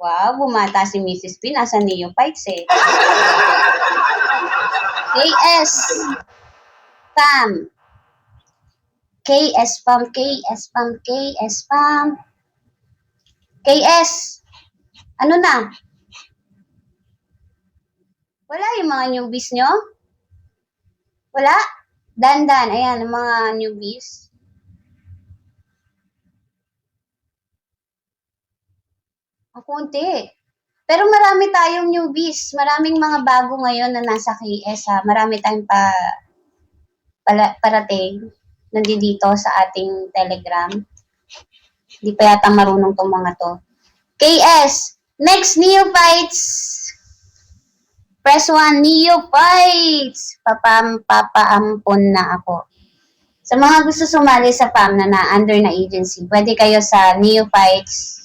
Wow, bumata si Mrs. P. Nasa neophytes eh. KS. Fam. KS Fam. KS Fam. KS Fam. KS. Ano na? Wala yung mga newbies nyo? Wala? Dandan. Ayan, ang mga newbies. Ang konti. Pero marami tayong newbies. Maraming mga bago ngayon na nasa KS ha. Marami tayong parating nandito sa ating Telegram. Hindi pa yata marunong tong mga to. KS! Next, Neophytes! Press 1, Neophytes! Papaampon na ako. Sa mga gusto sumali sa FAM na under na agency, pwede kayo sa Neophytes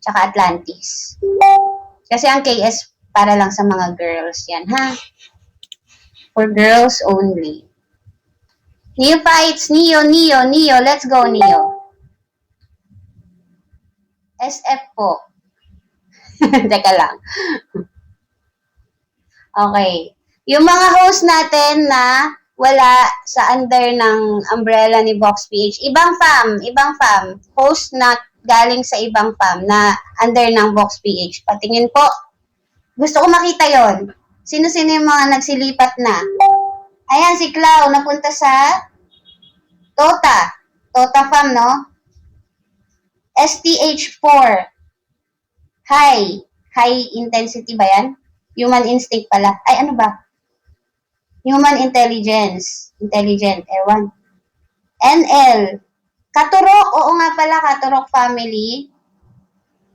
tsaka Atlantis. Kasi ang KS para lang sa mga girls yan, ha? For girls only. Neophytes, Neo, let's go, Neo. SF po. Teka lang. Okay. Yung mga host natin na wala sa under ng umbrella ni Vox PH, ibang FAM, host na galing sa ibang FAM na under ng Vox PH. Patingin po. Gusto ko makita yon. Sino-sino yung mga nagsilipat na? Ayan, si Clau, napunta sa Tota FAM, no? STH4. High intensity ba yan? Human instinct pala. Ay, ano ba? Human intelligence. Intelligent, ewan. NL. Katurok, oo nga pala, Katurok family.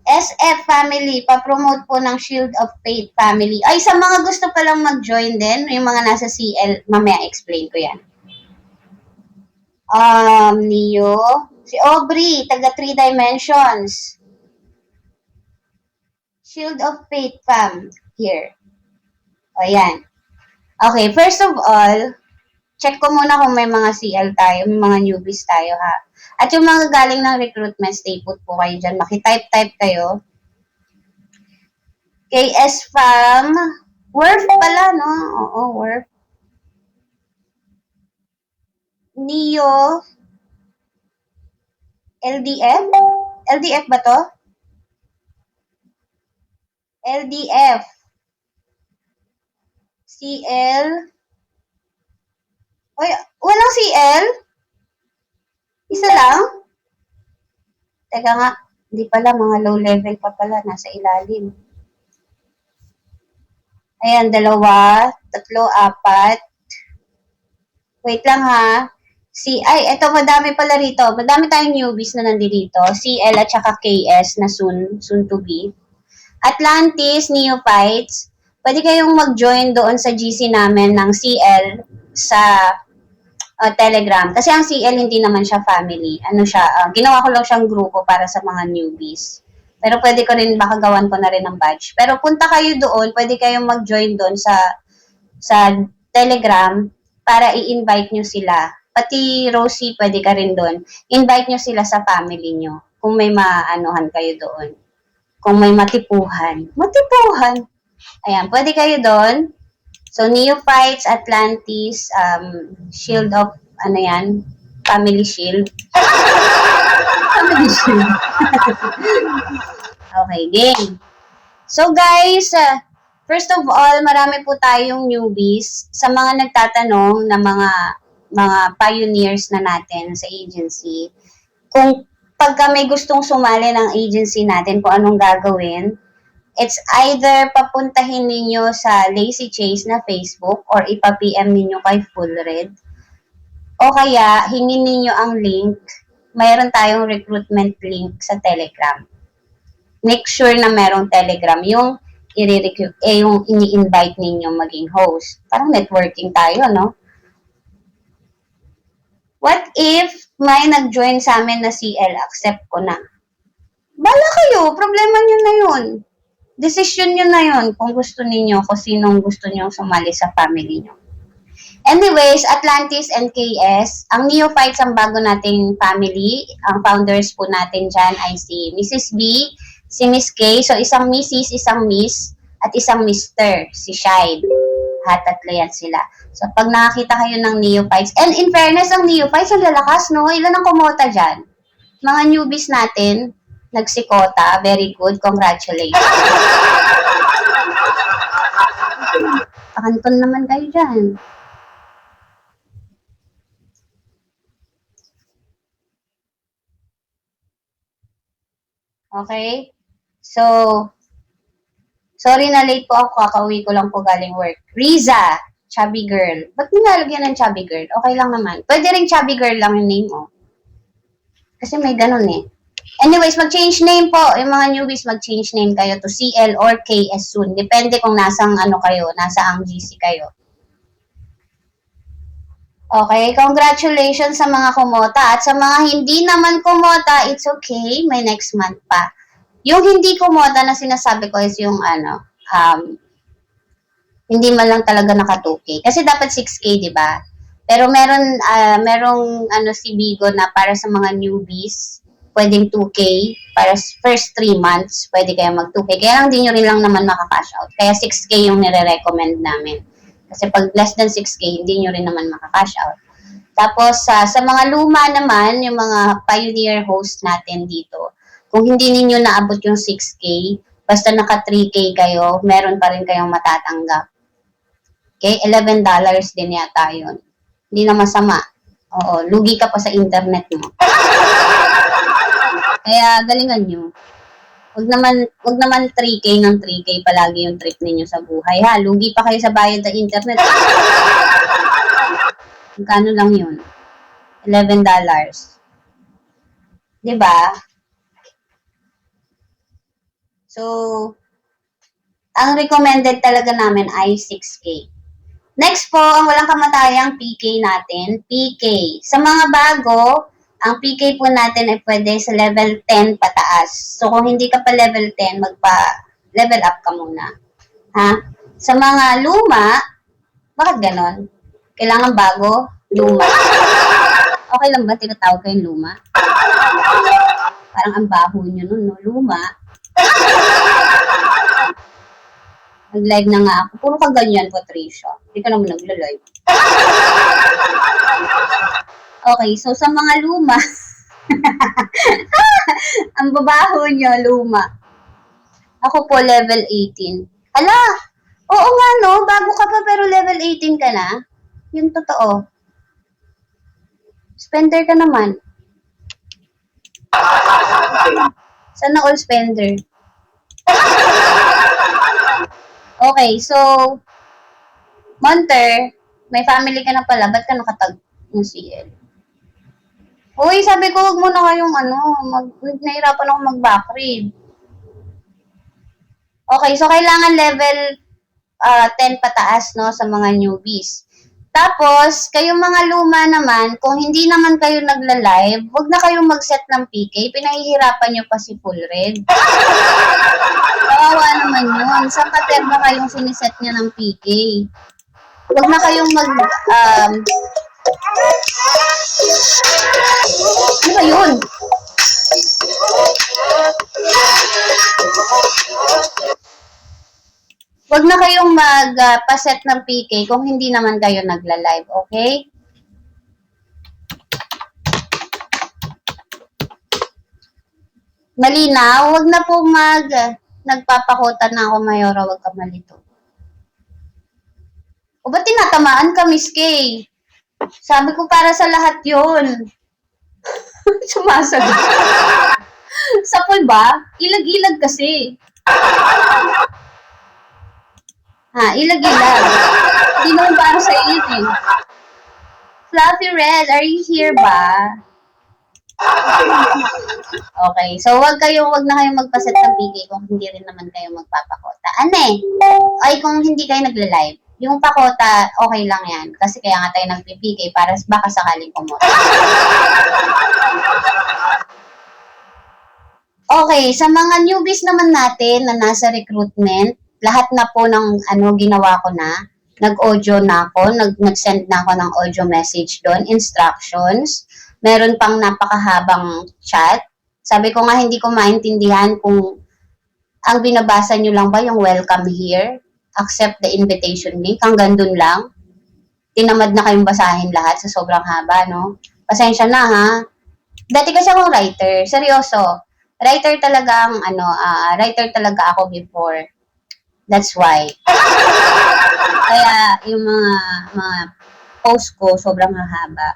SF family, pa-promote po ng Shield of Faith family. Ay, sa mga gusto palang mag-join din, yung mga nasa CL, mamaya explain ko yan. Neo. Si Aubrey, taga 3 Dimensions. Shield of Faith fam, here. O, yan. Okay, first of all, check ko muna kung may mga CL tayo, may mga newbies tayo, ha? At yung mga galing ng recruitment, stay put po kayo dyan. Makitype-type kayo. KS Fam. Worth pala, no? Oo, Worth. Neo. LDF? LDF ba to? LDF. CL. Oy, walang CL? Isa lang? Teka nga, hindi pala, mga low level pa pala, nasa ilalim. Ayan, 2, 3, 4. Wait lang ha. Ay, eto, madami pala rito. Madami tayong newbies na nandito. CL at saka KS na soon to be. Atlantis, Neophytes. Pwede kayong mag-join doon sa GC namin ng CL sa Telegram. Kasi ang CL hindi naman siya family. Ano siya, ginawa ko lang siyang grupo para sa mga newbies. Pero pwede ko rin, baka gawan ko na rin ng badge. Pero punta kayo doon, pwede kayong mag-join doon sa Telegram para i-invite nyo sila. Pati Rosie, pwede ka rin doon. Invite nyo sila sa family nyo. Kung may maanuhan kayo doon. Kung may matipuhan. Matipuhan! Ayan, pwede kayo doon. So, Neophytes, Atlantis, Shield of, ano yan? Family Shield. Family Shield. Okay, game. So, guys, first of all, marami po tayong newbies sa mga nagtatanong na mga pioneers na natin sa agency. Kung pagka may gustong sumali ng agency natin, kung anong gagawin, it's either papuntahin ninyo sa Lazy Chase na Facebook or ipa-PM ninyo kay Full Red. O kaya, hingin ninyo ang link. Mayroon tayong recruitment link sa Telegram. Make sure na merong Telegram yung yung ini-invite ninyo maging host. Parang networking tayo, no? What if may nag-join sa amin na CL? Accept ko na. Bala kayo, problema nyo na yun. Decision nyo na yun kung gusto ninyo, kung sinong gusto nyo sumali sa family nyo. Anyways, Atlantis and KS, ang Neophytes ang bago nating family. Ang founders po natin dyan ay si Mrs. B, si Miss K. So, isang Mrs., isang Miss, at isang Mr., si Shide. Tatlo yan sila. So, pag nakakita kayo ng Neophytes, and in fairness, ang Neophytes, ang lalakas, no? Ilan ang kumota dyan? Mga newbies natin, nagsikota. Very good. Congratulations. Pakanton naman kayo dyan. Okay? So, sorry na late po ako. Kakauwi ko lang po galing work. Riza, chubby girl. Ba't nilalagyan ng chubby girl? Okay lang naman. Pwede rin chubby girl lang yung name mo. Kasi may ganun eh. Anyways, mag-change name po. Yung mga newbies, mag-change name kayo to CL or KS soon. Depende kung nasang ano kayo, nasa ang GC kayo. Okay, congratulations sa mga kumota. At sa mga hindi naman kumota, it's okay. May next month pa. Yung hindi kumota na sinasabi ko is yung hindi man lang talaga naka 2K. Kasi dapat 6K, di ba? Pero merong si Bigo na para sa mga newbies, pwedeng 2K. Para first 3 months, pwede kayo mag 2K. Kaya lang di nyo rin lang naman maka-cash out. Kaya 6K yung nire-recommend namin. Kasi pag less than 6K, hindi nyo rin naman maka-cash out. Tapos, sa mga luma naman, yung mga pioneer host natin dito, kung hindi ninyo naabot yung 6K, basta naka 3K kayo, meron pa rin kayong matatanggap. Okay? $11 din yata yun. Hindi na masama. Oo, lugi ka pa sa internet mo. Kaya, galingan nyo. Wag naman 3K ng 3K palagi yung trip ninyo sa buhay. Ha, lugi pa kayo sa bayad ng internet. Magkano lang yun? $11. Diba? So, ang recommended talaga namin ay 6K. Next po, ang walang kamatayang PK natin, PK. Sa mga bago, ang PK po natin ay pwede sa level 10 pataas. So, kung hindi ka pa level 10, magpa-level up ka muna. Ha? Sa mga luma, bakit ganon? Kailangan bago, luma. Okay lang ba tinatawag kayong luma? Parang ang baho nyo nun, no? Luma. Nag-live na nga ako. Puro ka ganyan, Patricia. Hindi ka naman nagla-live. Okay, so sa mga luma, ang babaho nyo, luma. Ako po, level 18. Hala! Oo nga, no? Bago ka pa pero level 18 ka na. Yung totoo. Spender ka naman. Sana all spender. Okay, so, Monter, may family ka na pala, ba't ka nakatag ng CL? Uy, sabi ko, huwag mo na kayong nahirapan ako mag-backread. Okay, so kailangan level 10 pataas, no, sa mga newbies. Tapos, kayong mga luma naman, kung hindi naman kayo nagla-live, huwag na kayong mag-set ng PK, pinahihirapan nyo pa si Full Red. Kawawa naman yun. Saan katerba kayong siniset niya ng PK? Huwag na kayong ano ba yun? Huwag na kayong mag-paset ng PK kung hindi naman kayo nagla-live, okay? Malinaw, huwag na po nagpapakota na ako, Mayora, huwag ka malito. O ba't tinatamaan ka, Miss Kay? Sabi ko para sa lahat yun. Sumasagot. Sapol ba? Ilag-ilag kasi. Ha, ilag-ilag. Hindi naman para sa iyo eh. Fluffy Red, are you here ba? Okay, so wag na kayong magpaset ng PK kung hindi rin naman kayo magpapakota. Ay kung hindi kayo nagla-live. Yung pakota, okay lang yan. Kasi kaya nga tayo nagpi-PK para baka sakaling kumota. Okay, sa mga newbies naman natin na nasa recruitment, lahat na po ng ginawa ko na. nag-audio na ako, nag-send na ako ng audio message doon, instructions. Meron pang napakahabang chat. Sabi ko nga hindi ko maintindihan kung ang binabasa nyo lang ba yung welcome here, accept the invitation link, hanggang dun lang. Tinamad na kayong basahin lahat sa sobrang haba, no? Pasensya na ha. Dati kasi akong writer, seryoso. Writer talaga ako before. That's why. Kaya yung mga post ko sobrang hahaba.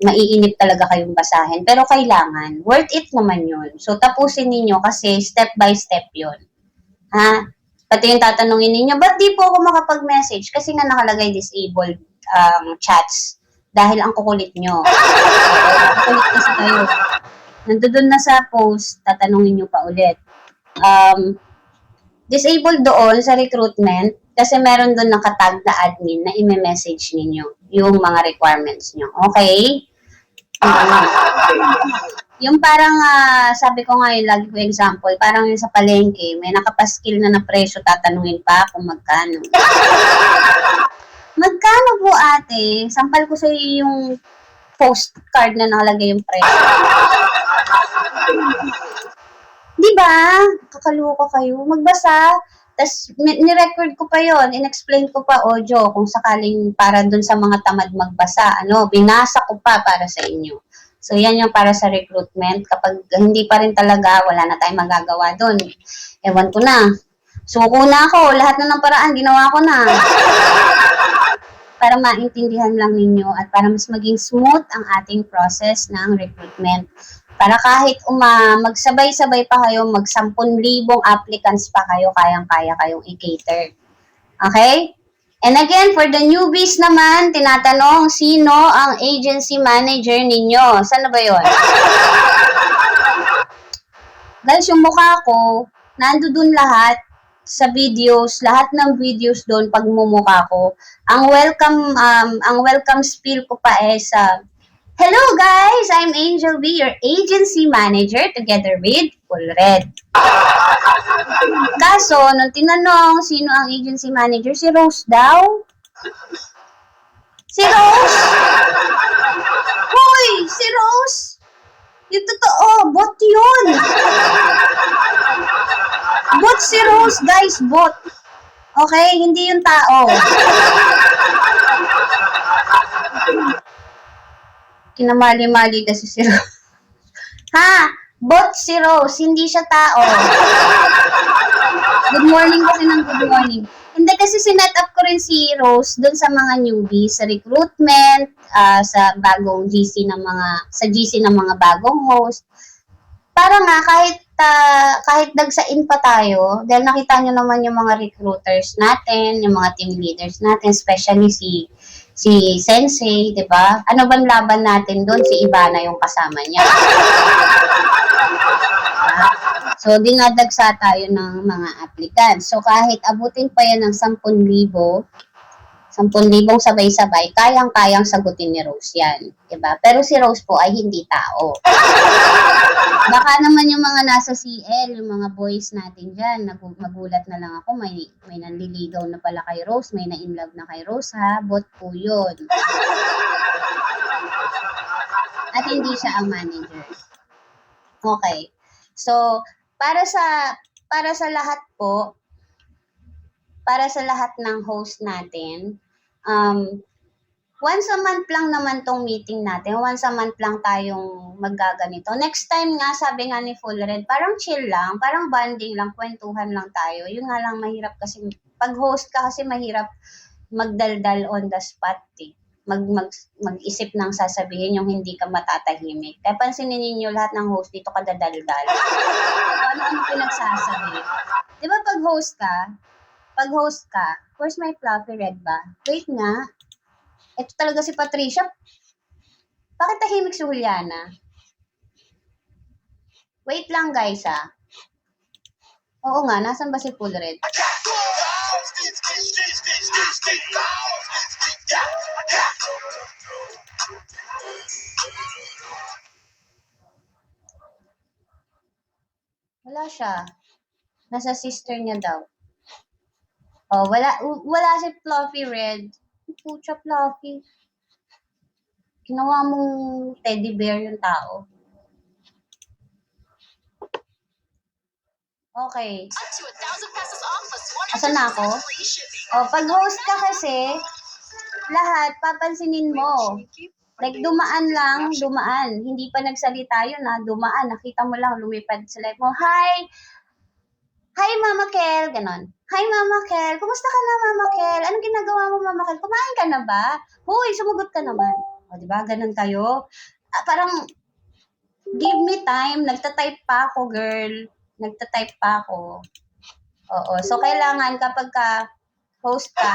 Maiinip talaga kayong basahin. Pero kailangan. Worth it naman yun. So, tapusin ninyo kasi step by step yun. Ha? Pati yung tatanungin ninyo, ba't di po ako makapag-message? Kasi nga nakalagay disabled chats. Dahil ang kukulit nyo. Kukulit kasi kayo. Nandoon na sa post, tatanungin nyo pa ulit. Disabled doon sa recruitment kasi meron doon nakatag na admin na i-message ninyo yung mga requirements nyo. Okay? Yung parang, sabi ko nga yung lagi ko example, parang yung sa palengke, may nakapaskil na presyo, tatanungin pa kung magkano. Magkano po ate? Sampal ko sa yung postcard na nakalagay yung presyo. Di ba? Kakaloka kayo. Magbasa. Tapos, ni-record ko pa yon, in-explain ko pa audio kung sakaling para dun sa mga tamad magbasa. Binasa ko pa para sa inyo. So, yan yung para sa recruitment. Kapag hindi pa rin talaga, wala na tayong magagawa dun. Ewan ko na. Suko na ako. Lahat na ng paraan, ginawa ko na. Para maintindihan lang ninyo at para mas maging smooth ang ating process ng recruitment. Para kahit magsabay-sabay pa kayo, mag-10,000 applicants pa kayo, kayang-kaya kayong i-cater. Okay? And again, for the newbies naman, tinatanong, sino ang agency manager ninyo? Saan na ba yun? Guys, yung mukha ko, nandoon lahat sa videos, lahat ng videos doon pag mumukha ko. Ang welcome spiel ko pa is hello guys, I'm Angel B, your agency manager together with Full Red. Kaso, nung tinanong sino ang agency manager, si Rose daw. Si Rose? Hoy, si Rose? Yung totoo, bot yun. Bot si Rose, guys, bot. Okay, hindi yung tao. Kinamali-mali kasi si Rose. Ha? Bot si Rose, hindi siya tao. Good morning kasi ng good morning. Hindi kasi sinet up ko rin si Rose doon sa mga newbies, sa recruitment, sa bagong GC sa GC ng mga bagong host. Para nga kahit dagsain pa tayo, dahil nakita nyo naman yung mga recruiters natin, yung mga team leaders natin, especially si Sensei, 'di ba? Ano bang laban natin doon? Si Ivana yung kasama niya. So, dinadagsa tayo ng mga applicants. So, kahit abutin pa yan ng 10,000 sabay-sabay, kayang-kayang sagutin ni Rose yan. Diba? Pero si Rose po ay hindi tao. Baka naman yung mga nasa CL, yung mga boys natin dyan, magulat na lang ako, may nanliligaw na pala kay Rose, may na-inlove na kay Rose, ha? Bot po yun. At hindi siya ang manager. Okay. So, para sa lahat po, para sa lahat ng host natin, once a month lang naman tong meeting natin. Once a month lang tayong maggaganito. Next time nga, sabi nga ni Full Red, parang chill lang, parang bonding lang, kwentuhan lang tayo. Yun nga lang mahirap kasi, pag host ka kasi mahirap magdaldal on the spot eh. Mag-isip ng sasabihin yung hindi ka matatahimik. Kaya pansinin ninyo lahat ng host dito kadadaldal. Ano pinagsasabi. Di ba pag host ka, where's my fluffy red ba? Wait nga. Ito talaga si Patricia. Bakit tahimik si Juliana? Wait lang guys Oo nga, nasan ba si Full Red? Wala siya. Nasa sister niya daw. Oh, wala si Fluffy Red. Pucha, Fluffy. Ginawa mong teddy bear yung tao. Okay. Asan na ako? Oh, pag host ka kasi, lahat papansinin mo. Like, dumaan. Hindi pa nagsalita yun, dumaan. Nakita mo lang, lumipad sa live mo. Hi! Hi, Mama Kel! Ganon. Hi, Mama Kel! Kumusta ka na, Mama Kel? Anong ginagawa mo, Mama Kel? Kumain ka na ba? Hoy, sumagot ka naman. O, diba? Ganon kayo. Parang, give me time. Nagtatype pa ako, girl. Nagtatype pa ako. Oo. So, kailangan kapag ka host ka,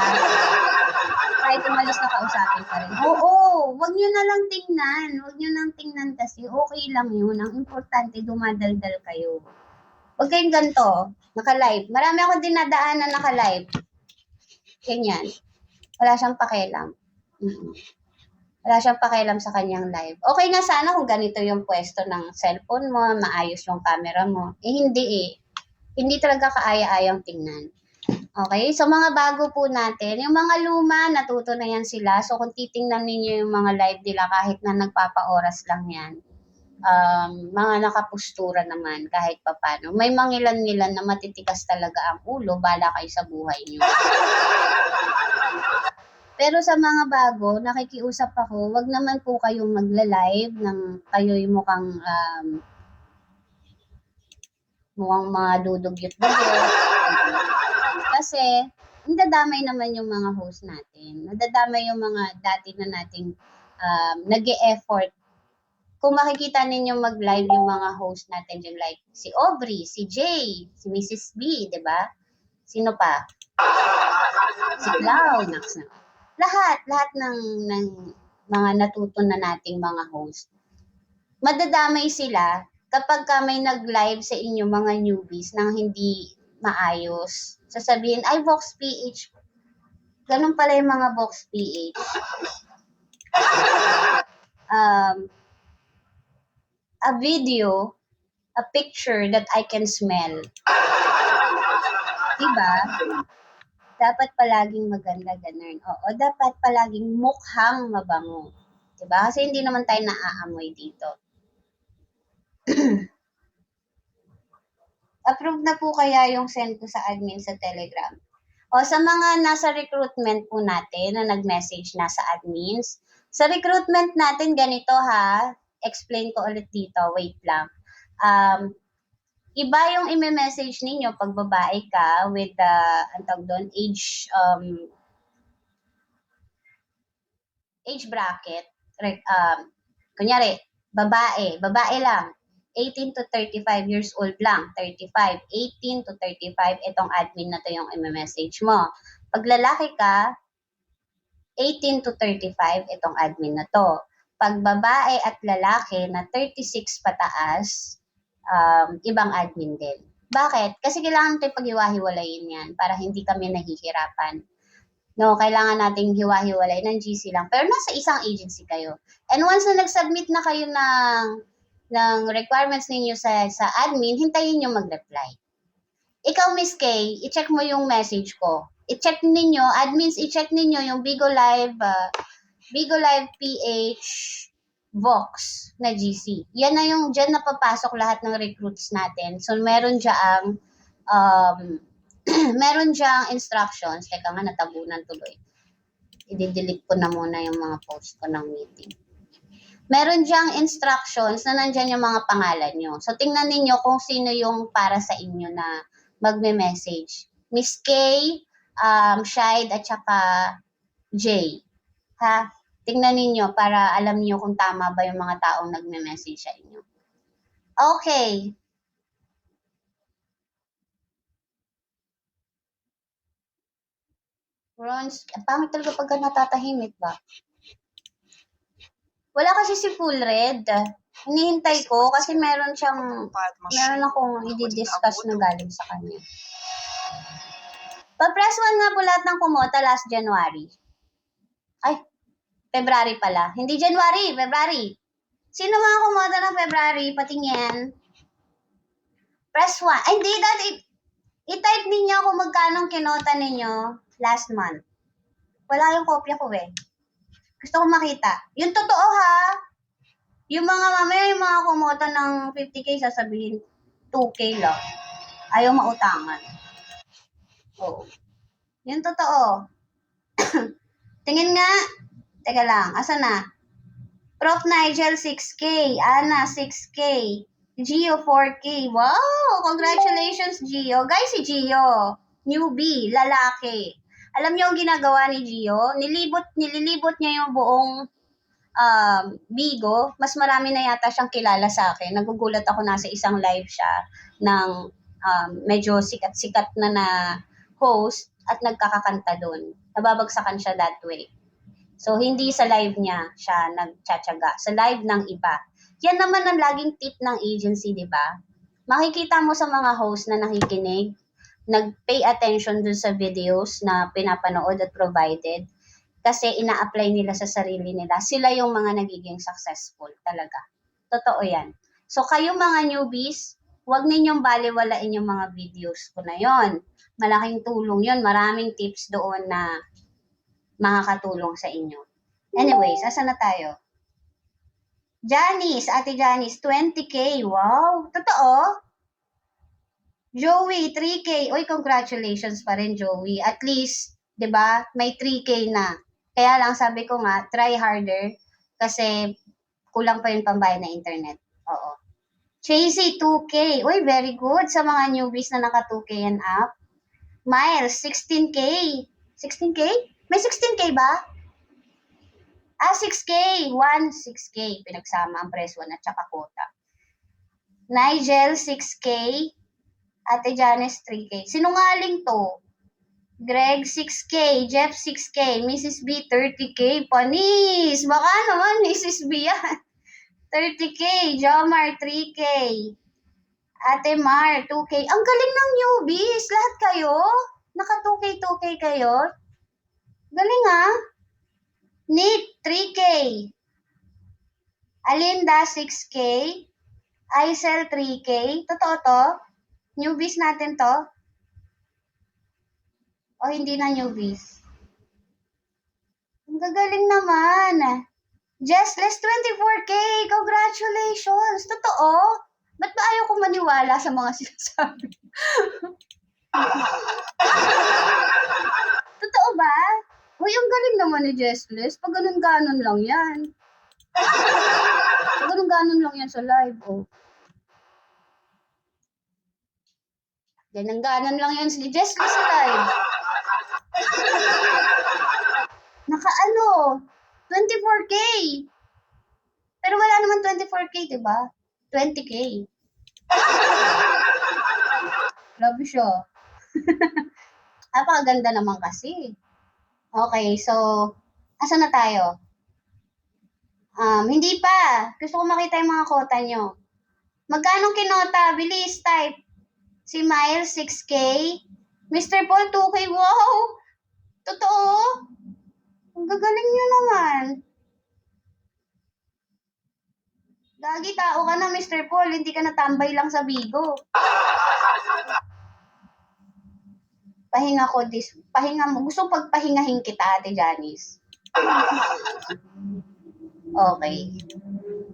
kahit umalis na kausapin ka rin. Oo, wag nyo na lang tingnan. Wag nyo nang tingnan kasi okay lang yun. Ang importante, dumadaldal kayo. Huwag kayong ganito, naka-live. Marami akong dinadaan na naka-live. Ganyan. Wala siyang pakialam. Wala siyang pakialam sa kanyang live. Okay nga sana kung ganito yung pwesto ng cellphone mo, maayos yung camera mo. Hindi eh. Hindi talaga kaaya-ayang tingnan. Okay, so mga bago po natin, yung mga luma, natuto na yan sila. So kung titingnan ninyo yung mga live nila, kahit na nagpapa-oras lang yan, mga nakapustura naman kahit papano. May mangilan-ngilan na matitikas talaga ang ulo, bala kayo sa buhay nyo. Pero sa mga bago, nakikiusap ako, wag naman po kayong magla-live ng kayo'y mukhang mga dudugyot-dugyot. Kasi, nadadamay naman yung mga host natin. Nadadamay yung mga dati na nating nag-e-effort. Kung makikita ninyo mag-live yung mga host natin dyan, like si Aubrey, si Jay, si Mrs. B, di ba? Sino pa? Si Cloud. Lahat ng mga natuto na nating mga host. Madadamay sila kapag ka may nag-live sa inyo mga newbies nang hindi maayos. Sasabihin, ay, Vox PH. Ganun pala yung mga Vox PH. A video, a picture that I can smell. Diba? Dapat palaging maganda ganun. Oo, dapat palaging mukhang mabango. Diba? Kasi hindi naman tayo naaamoy dito. Approve na po kaya yung send ko sa admin sa Telegram. O sa mga nasa recruitment po natin na nag-message na sa admins, sa recruitment natin ganito ha, explain ko ulit dito, wait lang. Iba yung i-message ninyo pag babae ka with the, age bracket. Kunyari, babae lang. 18 to 35 years old lang. 35, 18 to 35, itong admin na to yung i-message mo. Pag lalaki ka, 18 to 35, itong admin na to. Pag babae at lalaki na 36 pataas, ibang admin din. Bakit? Kasi kailangan tayo pag-hiwa-hiwalayin yan para hindi kami nahihirapan. No, kailangan nating hiwa-hiwalay ng GC lang. Pero nasa isang agency kayo. And once na nag-submit na kayo ng requirements ninyo sa admin, hintayin nyo mag-reply. Ikaw, Miss Kay, i-check mo yung message ko. I-check ninyo, admins, i-check ninyo yung Bigo Live PH Vox na GC. Yan na yung, dyan napapasok lahat ng recruits natin. So, meron diyang, meron diyang instructions. Teka nga, natabunan tuloy. I-delete ko na muna yung mga post ko ng meeting. Meron diyang instructions na nandyan yung mga pangalan nyo. So, tingnan ninyo kung sino yung para sa inyo na magme-message. Miss K, Shide, at saka J. Ha? Tingnan ninyo para alam niyo kung tama ba yung mga taong nagme-message sa inyo. Okay. Bronze, pangit talaga pagka natatahimik ba? Wala kasi si Full Red. Hinihintay ko kasi meron akong i-discuss na galing sa kanya. Pa-press 1 nga po lahat ng kumota last January. Ay, February pala. Hindi January, February. Sino mga kumota ng February? Patingin. Press 1. Ay, hindi. I-type ninyo kung magkano kinota ninyo last month. Wala yung kopya ko eh. Gusto ko makita. Yung totoo ha. Yung mga mamaya, yung mga kumota ng 50K, sasabihin 2K lang. Ayaw mautangan. Oo. Yung totoo. Tingin nga. Teka lang. Asa na? Prof. Nigel, 6K. Ana, 6K. Gio, 4K. Wow! Congratulations, Gio. Guys, si Gio. Newbie. Lalaki. Alam niyo ang ginagawa ni Gio? Nililibot niya yung buong Bigo. Mas marami na yata siyang kilala sa akin. Nagugulat ako, nasa isang live siya ng medyo sikat-sikat na host at nagkakakanta doon. Nababagsakan siya that way. So, hindi sa live niya siya nagtsatsaga. Sa live ng iba. Yan naman ang laging tip ng agency, di ba? Makikita mo sa mga host na nakikinig, nag-pay attention dun sa videos na pinapanood at provided kasi ina-apply nila sa sarili nila. Sila yung mga nagiging successful talaga. Totoo yan. So, kayo mga newbies, huwag ninyong baliwalain yung mga videos ko na yon. Malaking tulong yon. Maraming tips doon na makakatulong sa inyo. Anyways, asa na tayo? Janice, Ate Janice, 20K. Wow! Totoo? Joey, 3K. Uy, congratulations pa rin, Joey. At least, 'di ba, may 3K na. Kaya lang sabi ko nga, try harder kasi kulang pa yung pambayad na internet. Oo. Chasey, 2K. Uy, very good sa mga newbies na naka 2K and up. Miles, 16K. 16K? May 16K ba? 6K. 6K. Pinagsama ang press 1 at saka quota. Nigel, 6K. Ate Janice, 3K. Sinungaling to. Greg, 6K. Jeff, 6K. Mrs. B, 30K. Panis! Baka naman, Mrs. B yan. 30K. Jomar, 3K. Ate Mar, 2K. Ang galing ng newbies. Lahat kayo? Naka 2K, 2K kayo? Galing ah. Nick, 3K. Alinda, 6K. Aisel, 3K. Totoo to? Newbies natin to? O hindi na newbies? Ang gagaling naman. Jessless, 24K. Congratulations. Totoo? Ba't ba ayaw ko maniwala sa mga sinasabi? Totoo ba? Uy, ang galing naman ni Jessless. Pag ganun-ganon lang yan. Pag ganun-ganon lang yan sa live, oh. Ganun-ganon lang yan si Jessless sa live. Naka 24K. Pero wala naman 24K, di ba? 20K. Grabe siya. Napakaganda naman kasi. Okay, so, asa na tayo? Hindi pa. Gusto ko makita yung mga kota nyo. Magkano kinota? Bilis, type. Si Miles, 6K. Mr. Paul, 2K. Wow! Totoo? Ang gagaling nyo naman. Gagi, tao ka na, Mr. Paul. Hindi ka natambay lang sa Bigo. Pahinga mo. Gusto pagpahingahin kita, Ate Janice. Okay.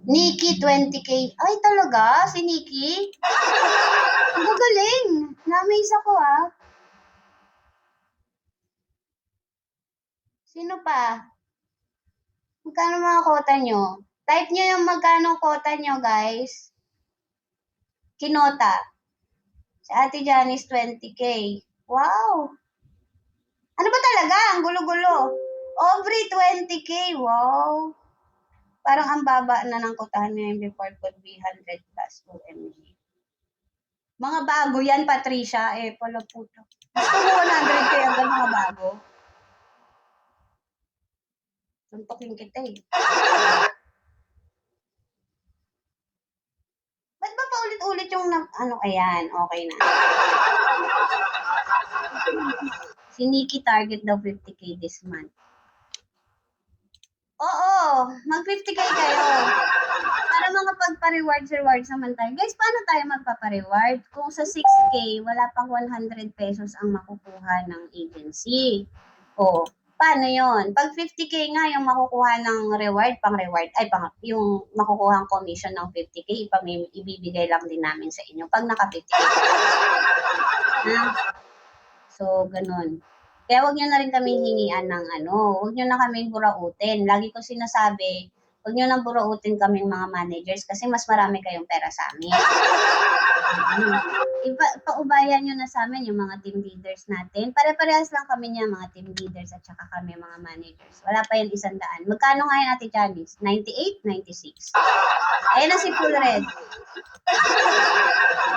Nikki, 20K. Ay, talaga? Si Nikki? Ang gagaling. Na-amaze ako, ah. Sino pa? Magkano mga kota nyo? Type nyo yung magkano kota nyo, guys. Kinota. Si Ate Janice, 20K. Wow! Ano ba talaga? Ang gulo-gulo. Aubrey, 20K. Wow! Parang ang baba na ng kotahan niya yung before could be 100 plus OMG. Mga bago yan, Patricia. Pala puto. Gusto mo 100K agad mga bago? Suntokin kita eh. Ba't ba paulit-ulit yung ayan, okay na. Si Nikki target daw 50K this month. Oo, mag 50K kayo. Para makapagpa-rewards naman tayo. Guys, paano tayo magpapa-reward? Kung sa 6K, wala pang 100 pesos ang makukuha ng agency. O, paano yon? Pag 50K nga yung makukuha ng reward, yung makukuha ang commission ng 50K, ibibigay lang din namin sa inyo pag naka 50K. So, ganun. Kaya wag nyo na rin kami hingian ng wag nyo na kaming burautin. Lagi ko sinasabi, wag nyo nang burautin kaming mga managers kasi mas marami kayong pera sa amin. Paubayan nyo na sa amin yung mga team leaders natin. Pare-parehas lang kami niya, mga team leaders at saka kami mga managers. Wala pa yung 100. Magkano nga yun, Ate Janice? 98, 96. Ayan na si Full Red.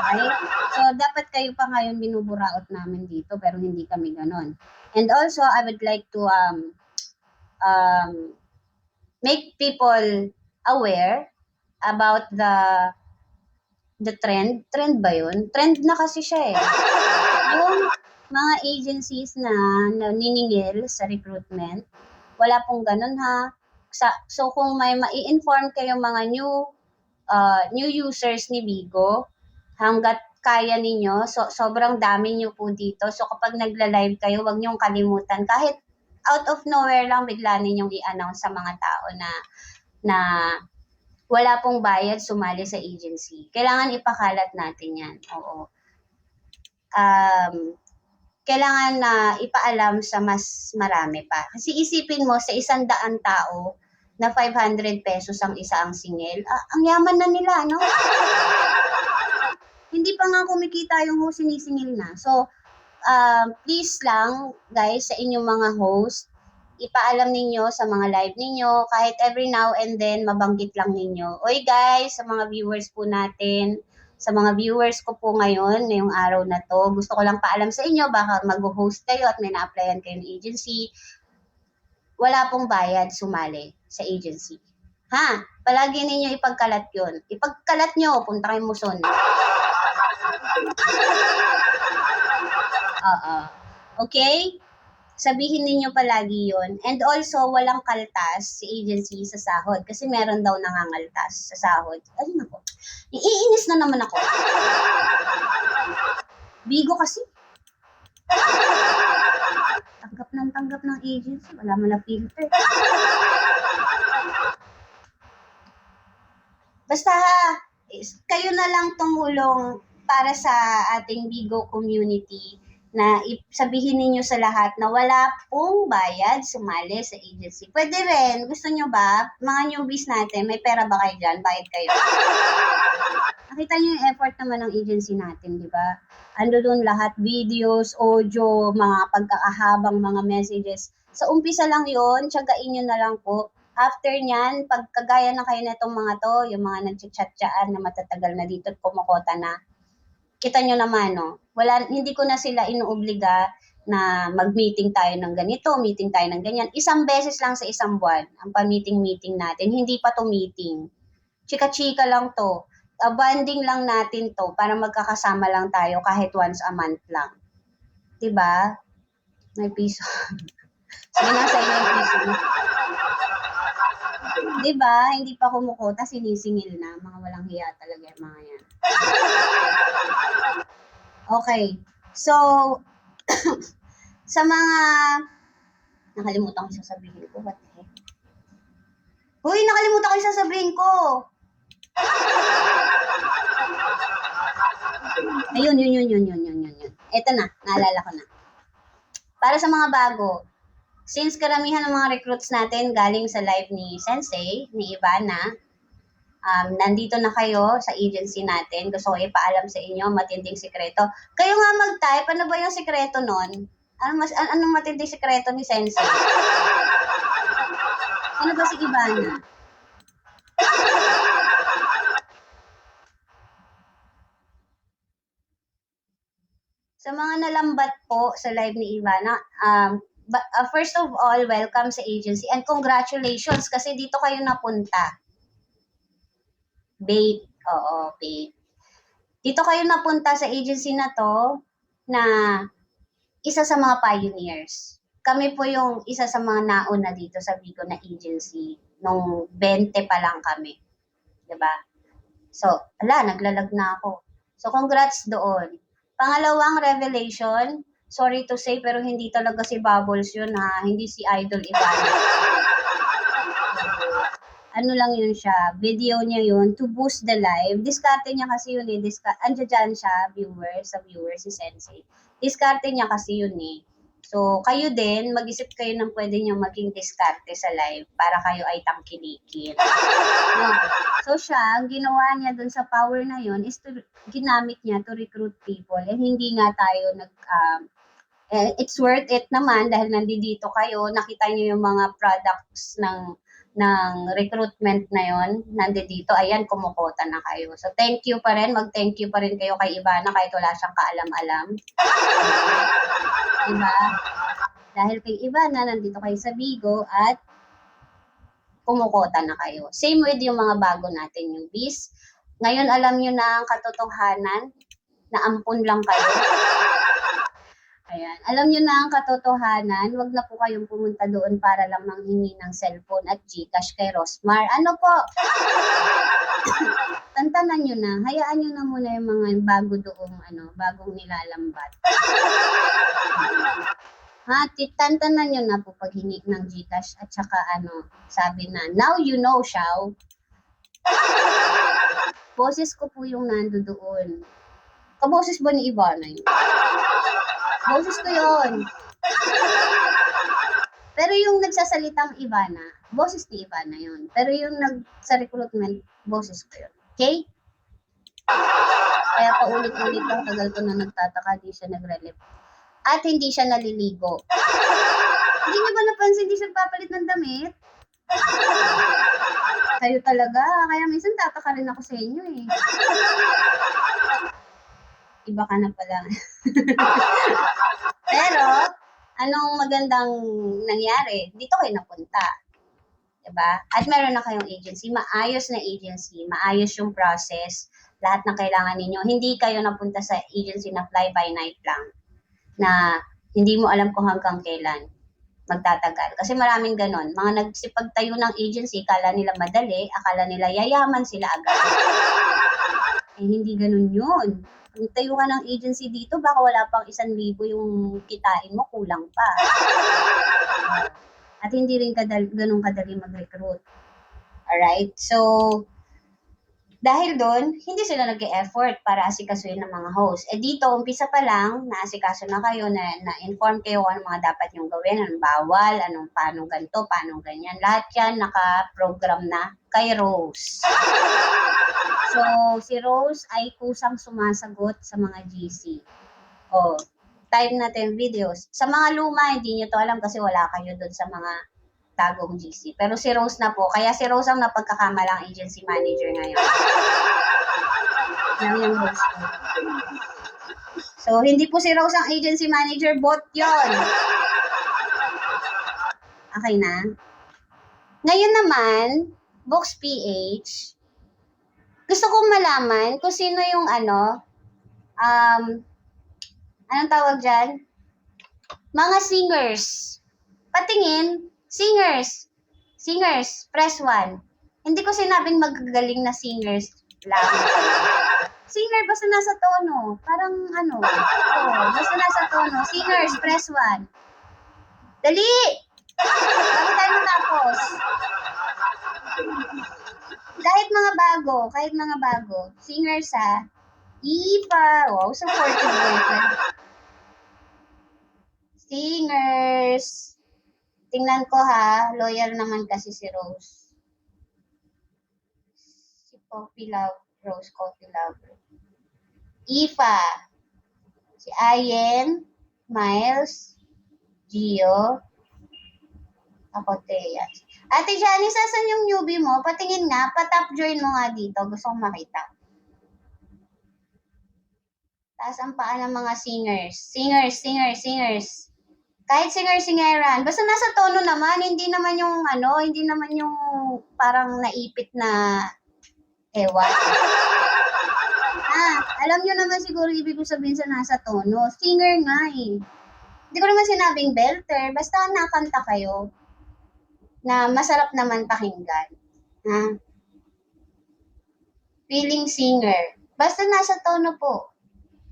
Okay? So, dapat kayo pa ngayon binuburaot namin dito, pero hindi kami ganon. And also, I would like to make people aware about the trend. Trend ba yun? Trend na kasi siya eh. Yung mga agencies na naniningil sa recruitment, wala pong ganun ha. So, kung may mai-inform kayo mga new users ni Bigo, hanggat kaya ninyo, sobrang dami nyo po dito. So, kapag nagla-live kayo, wag nyong kalimutan. Kahit out of nowhere lang, bigla ninyong i-announce sa mga tao na wala pong bayad sumali sa agency. Kailangan ipakalat natin yan. Oo. Kailangan na ipaalam sa mas marami pa. Kasi isipin mo, sa 100 tao, na 500 pesos ang isa ang singil, ang yaman na nila, no? Hindi pa nga kumikita yung sinisingil na. So, please lang, guys, sa inyong mga host, ipaalam ninyo sa mga live ninyo, kahit every now and then, mabanggit lang ninyo. Oy guys, sa mga viewers po natin, sa mga viewers ko po ngayon, ngayong araw na to, gusto ko lang paalam sa inyo, baka mag-host kayo at may na-applyan kayo ng agency, wala pong bayad sumali sa agency. Ha? Palagi ninyo ipagkalat yun. Ipagkalat nyo, punta kayo Muson. Okay? Sabihin ninyo palagi yon. And also, walang kaltas si agency sa sahod. Kasi meron daw nangangaltas sa sahod. Ay, nako. Iinis na naman ako. Bigo kasi. Tanggap ng agency. Wala man na filter. Basta ha, kayo na lang tumulong para sa ating Bigo community na sabihin ninyo sa lahat na wala pong bayad sumali sa agency. Pwede rin. Gusto nyo ba? Mga newbies natin, may pera ba kayo dyan? Bayad kayo. Nakita nyo yung effort naman ng agency natin, di ba? Ando doon lahat, videos, audio, mga pagkakahabang mga messages. Sa umpisa lang yon, tiyagain nyo na lang po. After nyan, pag kagaya na kayo na itong mga to, yung mga nag-chat-chat-chat na matatagal na dito at kumukota na, kita nyo naman, no? Hindi ko na sila inuobliga na mag-meeting tayo ng ganito, meeting tayo ng ganyan. Isang beses lang sa isang buwan ang pa-meeting natin. Hindi pa to meeting. Chika-chika lang to. Bonding lang natin to para magkakasama lang tayo kahit once a month lang. Diba? May piso. Sige na, sa'yo yung piso. Diba? Hindi pa kumukota, sinisingil na. Mga walang hiya talaga yung mga yan. Okay. So, sa mga... Nakalimutan ko yung sasabihin ko. What the heck? Uy, nakalimutan ko yung sasabihin ko. Ayun, yun. Eto na, naalala ko na. Para sa mga bago, since karamihan ng mga recruits natin galing sa live ni Sensei, ni Ivana, nandito na kayo sa agency natin. Gusto ko ipaalam sa inyo, matinding sikreto. Kayo nga mag-type, ano ba yung sikreto nun? Anong matinding sikreto ni Sensei? Ano ba si Ivana? Sa mga nalambat po sa live ni Ivana, first of all, welcome sa agency and congratulations kasi dito kayo napunta. Babe, oo, babe. Dito kayo napunta sa agency na to na isa sa mga pioneers. Kami po yung isa sa mga nauna dito sa Bigo na agency nung 20 pa lang kami. 'Diba? So, naglalag na ako. So, congrats doon. Pangalawang revelation, sorry to say, pero hindi talaga si Bubbles yun ha. Hindi si Idol Ivana. Ano lang yun siya, video niya yun to boost the live. Diskarte niya kasi yun eh. Andiyan siya, viewer, si Sensei. Diskarte niya kasi yun eh. So, kayo din, mag-isip kayo ng pwede niyo maging diskarte sa live para kayo ay tangkilikin. No? So, siya, ang ginawa niya dun sa power na yun is ginamit niya to recruit people. Hindi nga tayo it's worth it naman dahil nandito kayo, nakita niyo yung mga products ng recruitment na yon, nandito, ayan, kumukota na kayo. So, thank you pa rin, mag-thank you pa rin kayo kay Ivana kahit wala siyang kaalam-alam. Diba? Dahil kay Ivana, nandito kayo sa Bigo at kumukota na kayo. Same with yung mga bago natin newbies. Ngayon, alam nyo na ang katotohanan na ampun lang kayo. Ayan. Alam nyo na ang katotohanan, wag na po kayong pumunta doon para lang manghingi ng cellphone at GCash kay Rosmar. Ano po? Tantanan nyo na. Hayaan nyo na muna yung mga bago doong, bagong nilalambat. Tantanan nyo na po paghingi ng GCash at saka sabi na, now you know, Xiao. Boses ko po yung nando doon. Kaboses ba ni Ivana yun? Boses ko yun. Pero yung nagsasalitang Ivana, boses ni Ivana yun. Pero yung sa recruitment, boses ko yun. Okay? Kaya paulit-ulit lang, tagal ko na nagtataka, di siya nag-relip. At hindi siya naliligo. Hindi niyo ba napansin, hindi siya papalit ng damit? Kayo talaga. Kaya minsan tataka rin ako sa inyo eh. Iba ka na pala. Pero, anong magandang nangyari? Dito kayo napunta. Diba? At meron na kayong agency. Maayos na agency. Maayos yung process. Lahat ng kailangan ninyo. Hindi kayo napunta sa agency na fly-by-night lang. Na hindi mo alam kung hanggang kailan magtatagal. Kasi maraming ganon. Mga nagsipagtayo ng agency, akala nila madali, akala nila yayaman sila agad. Hindi ganon yun. Kung tayo ka ng agency dito, baka wala pang 1,000 yung kitain mo, kulang pa. At hindi rin ganun kadali mag-recruit. Alright? So, dahil doon, hindi sila nag-e-effort para asikasuhin ng mga host. Dito, umpisa pa lang, naasikaso na kayo, na-inform kayo kung ano mga dapat nyong gawin, anong bawal, paano ganito, paano ganyan. Lahat yan naka-program na kay Rose. So, si Rose ay kusang sumasagot sa mga GC. Type natin videos. Sa mga luma, hindi nyo to alam kasi wala kayo doon sa mga tagong GC. Pero si Rose na po. Kaya si Rose ang napagkakamalang agency manager ngayon. Yan yung Rose po. So, hindi po si Rose ang agency manager, bot yun. Okay na? Ngayon naman, Box PH, gusto kong malaman kung sino yung anong tawag dyan? Mga singers. Patingin, singers. Singers, press 1. Hindi ko sinabing magagaling na singers lang. Singer, basta nasa tono. Parang basta nasa tono. Singers, press 1. Dali! Bago tayo matapos. Kahit mga bago. Singers ha. Ipa. Wow, supportive boyfriend. Singers. Tingnan ko ha. Loyal naman kasi si Rose. Si Coffee Love. Rose Coffee Love. Ifa. Si Ayen. Miles. Gio. Ako, Thea. Ate Janice, asan yung newbie mo? Patingin nga. Pa-top join mo nga dito. Gusto kong makita. Taas ang paa ng mga singers. Singers. Kahit singer-singeran. Basta nasa tono naman. Hindi naman yung parang naipit na ewan. Alam nyo naman siguro ibig ko sabihin sa nasa tono. Singer nga eh. Hindi ko naman sinabing belter. Basta nakanta kayo na masarap naman pakinggan. Willing singer. Basta nasa tono po.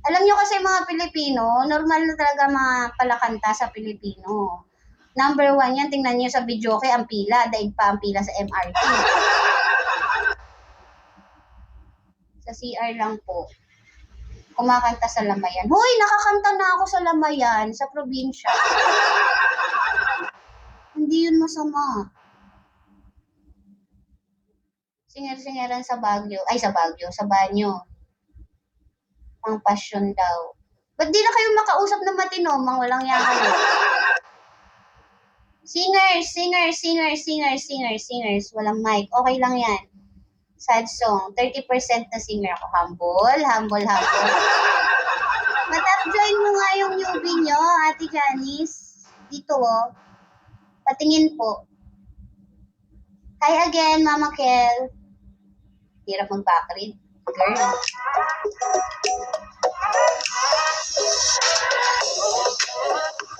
Alam nyo kasi mga Pilipino, normal na talaga mga palakanta sa Pilipino. Number 1 yan, tingnan nyo sa videoke ang pila, daig pa ang pila sa MRT. Sa CR lang po. Kumakanta sa Lamayan. Hoy, nakakanta na ako sa Lamayan, sa probinsya. Hindi yun masama. Singer-singeran sa Baguio. Ay, sa Baguio, sa banyo. Pang passion daw. Ba't di na kayo makausap na matino? Mang walang yan kayo. Singers. Walang mic. Okay lang yan. Sad song. 30% na singer ako. Humble. Matap join mo nga yung newbie nyo, Ate Janice. Dito, oh. Patingin po. Hi again, Mama Kel. Hirap mag-backread. Girl.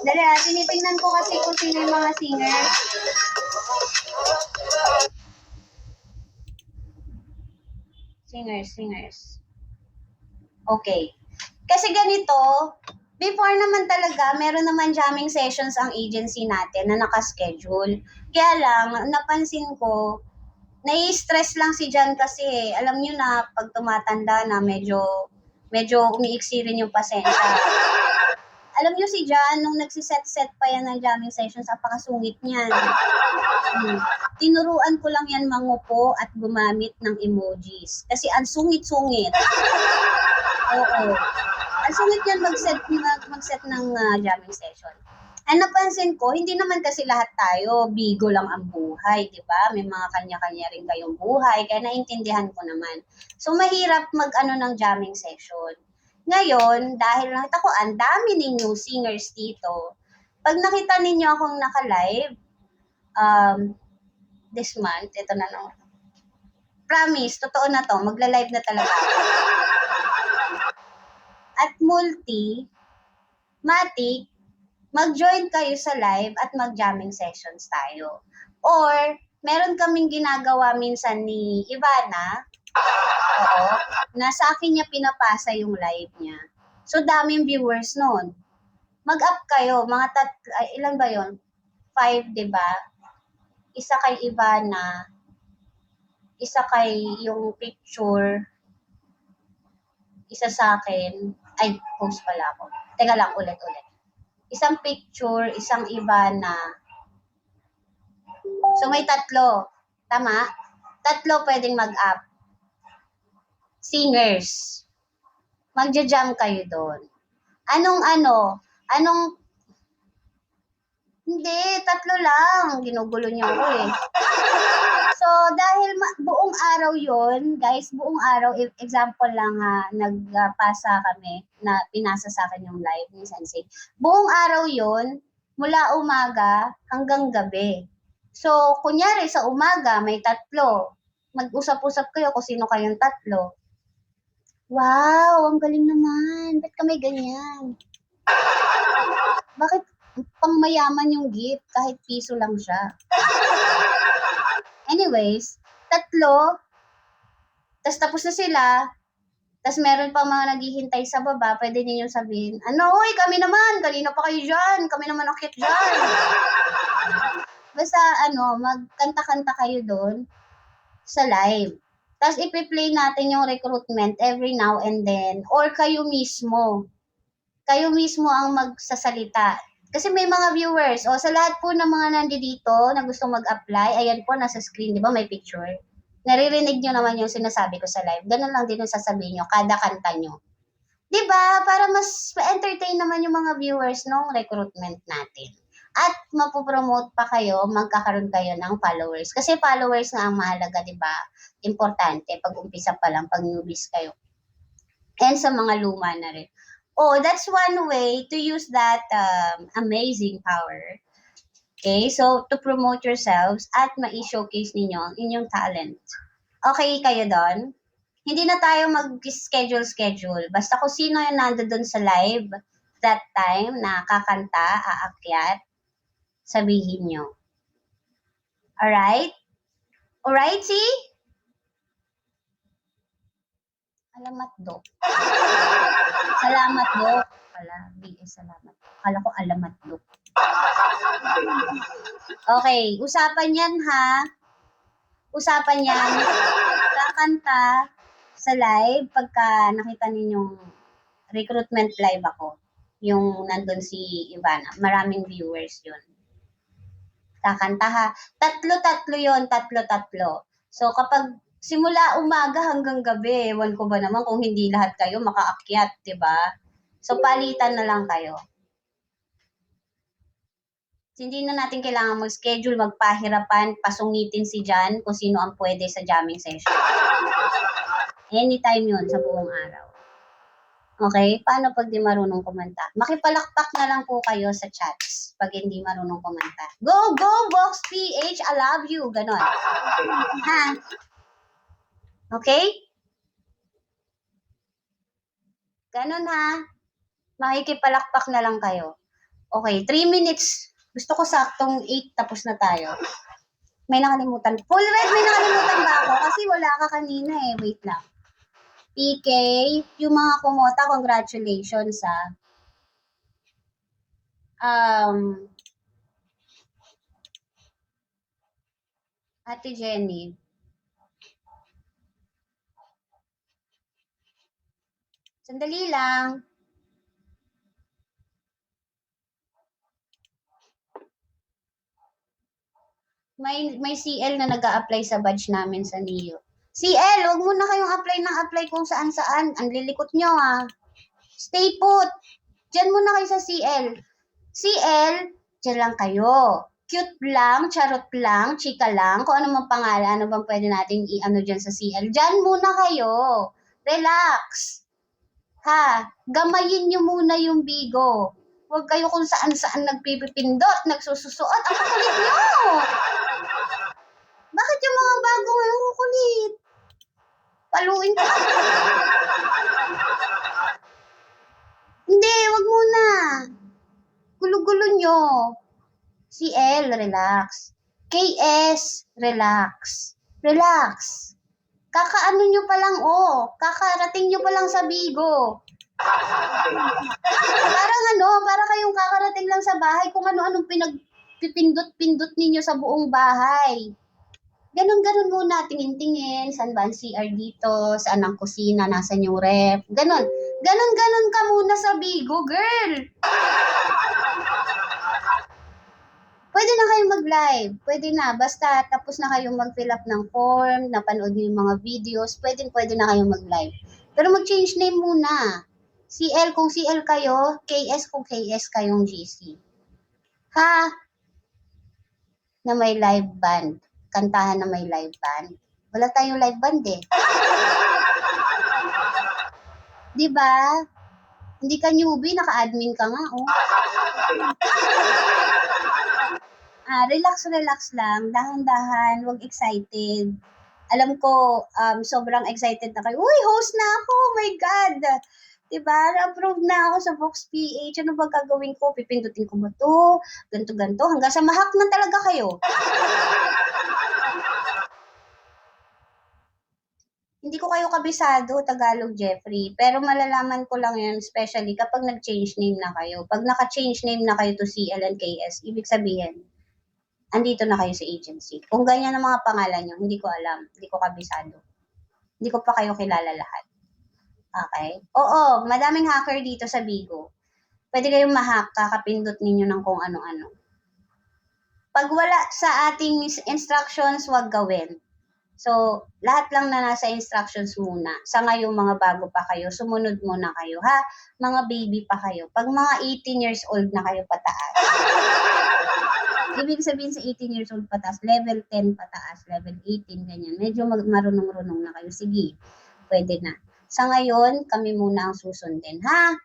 Dali, tinitingnan ko kasi kung sino yung mga singers. Singers. Okay. Kasi ganito, before naman talaga, meron naman jamming sessions ang agency natin na nakaschedule. Kaya lang, napansin ko, nai-stress lang si Jan kasi alam niyo na pag tumatanda na medyo umiiksi rin yung pasensya. Alam niyo si Jan, nung nagsiset-set pa yan ng jamming sessions, apakasungit niyan. Tinuruan ko lang yan mangupo at gumamit ng emojis. Kasi ang sungit-sungit. Oo. Ang sungit yan mag-set ng jamming session. Ang napansin ko, hindi naman kasi lahat tayo bigo lang ang buhay, di ba? May mga kanya-kanya rin kayong buhay, kaya naintindihan ko naman. So, mahirap mag-ano ng jamming session. Ngayon, dahil nakita ko, ang dami ninyong singers dito. Pag nakita ninyo akong naka-live, this month, ito na no. Promise, totoo na to, magla-live na talaga. At matic, mag-join kayo sa live at mag-jamming sessions tayo. Or, meron kaming ginagawa minsan ni Ivana, na sa akin niya pinapasa yung live niya. So, daming viewers nun. Mag-up kayo, mga ilan ba yon? 5, diba? Isa kay Ivana, isa kay yung picture, isa sa akin, ay, post pala ako. Teka lang, ulit. Isang picture, isang Ivana. So, may 3. Tama? 3 pwedeng mag-up. Singers. Magja-jam kayo doon. Hindi, 3 lang. Ginugulo niyo ako eh. So, dahil buong araw yon, guys, buong araw, example lang nagpasa kami, na pinasa sa akin yung live ni Sensei. Buong araw yon, mula umaga hanggang gabi. So, kunyari sa umaga, may 3. Mag-usap-usap kayo kung sino kayong 3. Wow, ang galing naman. Ba't kami ganyan? Bakit pang mayaman yung gift kahit piso lang siya? Anyways, 3, tas tapos na sila, tas meron pang mga naghihintay sa baba, pwede niyo sabihin, oy, kami naman, kanina pa kayo dyan, kami naman akit dyan. Basta, magkanta-kanta kayo doon sa live. Tas ipi-play natin yung recruitment every now and then, or kayo mismo ang magsasalita. Kasi may mga viewers, sa lahat po ng mga nandito na gusto mag-apply, ayan po, nasa screen, di ba, may picture. Naririnig nyo naman yung sinasabi ko sa live. Ganun lang din yung sasabihin nyo, kada kanta nyo. Di ba? Para mas ma-entertain naman yung mga viewers ng recruitment natin. At mapopromote pa kayo, magkakaroon kayo ng followers. Kasi followers nga ang mahalaga, di ba? Importante, pag umpisa pa lang, pag newbies kayo. And sa mga luma na rin. That's one way to use that amazing power. Okay, so to promote yourselves at ma-showcase ninyo ang inyong talent. Okay kayo doon? Hindi na tayo mag-schedule. Basta kung sino yung nandoon sa live that time na kakanta, aakyat, sabihin nyo. Alright? Alright, see? Alamat, Dok. Salamat, Dok. Pala, BS, salamat. Akala ko alamat, Dok. Okay, usapan yan, ha? Usapan yan. Kakanta sa live pagka nakita ninyong recruitment live ako. Yung nandun si Ivana. Maraming viewers yun. Kakanta, ha? Tatlo-tatlo yun. Tatlo-tatlo. So, kapag simula umaga hanggang gabi, ewan ko ba naman kung hindi lahat kayo makaakyat, diba? So, palitan na lang kayo. Hindi na natin kailangan mag-schedule, magpahirapan, pasungitin si Jan kung sino ang pwede sa jamming session. Anytime yun sa buong araw. Okay? Paano pag di marunong kumanta? Makipalakpak na lang po kayo sa chats pag hindi marunong kumanta. Go, go, Box PH! I love you! Ganon. Ha? Okay? Ganon, ha? Makikipalakpak na lang kayo. Okay, 3 minutes. Gusto ko saktong 8 tapos na tayo. May nakalimutan. Full red, may nakalimutan ba ako? Kasi wala ka kanina eh. Wait lang. PK, yung mga kumota, congratulations ha. Ate Jenny. Sandali lang. May CL na nag-a-apply sa badge namin sa NIO. CL, wag mo na kayong apply kung saan-saan. Ang lilikot nyo ah. Stay put. Diyan muna kayo sa CL. CL, diyan lang kayo. Cute lang, charot lang, chika lang, kung ano mang pangalan, ano bang pwede natin i-ano dyan sa CL. Diyan muna kayo. Relax. Ha? Gamayin nyo muna yung bigo. Huwag kayo kung saan-saan nagpipindot, nagsususuot. Ang kukulit nyo! Bakit yung mga bago ngayon kukulit? Paluin ko. Hindi, wag muna. Gulo-gulo nyo. CL, relax. KS, relax. Relax. Kakaano nyo pa lang, kakarating nyo pa lang sa Bigo. Parang para kayong kakarating lang sa bahay kung ano-anong pinagpipindot-pindot ninyo sa buong bahay. Ganon-ganon muna, tingin-tingin, saan ba ang CR dito, saan ang kusina, nasan yung ref, ganon. Ganon-ganon ka muna sa Bigo, girl. Pwede na kayong mag-live. Pwede na. Basta tapos na kayong mag-fill up ng form, napanood niyo yung mga videos, pwede na kayong mag-live. Pero mag-change name muna. CL kung CL kayo, KS kung KS kayong GC. Ha? Na may live band. Kantahan na may live band. Wala tayong live band eh. Diba? Hindi ka newbie, naka-admin ka nga, relax lang, dahan-dahan, huwag excited. Alam ko, sobrang excited na kayo. Uy, host na ako! Oh my God! Diba? Na-approve na ako sa Vox PH. Ano ba gagawin ko? Pipindutin ko ba to? Ganto-ganto. Hanggang sa mahak na talaga kayo. Hindi ko kayo kabisado, Tagalog Jeffrey. Pero malalaman ko lang yan, especially kapag nag-change name na kayo. Pag naka-change name na kayo to CL and KS, ibig sabihin, andito na kayo sa agency. Kung ganyan ang mga pangalan nyo, hindi ko alam. Hindi ko kabisado. Hindi ko pa kayo kilala lahat. Okay? Oo, madaming hacker dito sa Bigo. Pwede kayong ma-hack, kakapindot ninyo ng kung ano-ano. Pag wala sa ating instructions, wag gawin. So, lahat lang na nasa instructions muna. Sa ngayong mga bago pa kayo, sumunod muna kayo, ha? Mga baby pa kayo. Pag mga 18 years old na kayo pataas. Ibig sabihin sa 18 years old pataas, level 10 pataas, level 18, ganyan. Medyo marunong-runong na kayo. Sige, pwede na. Sa ngayon, kami muna ang susundin, ha?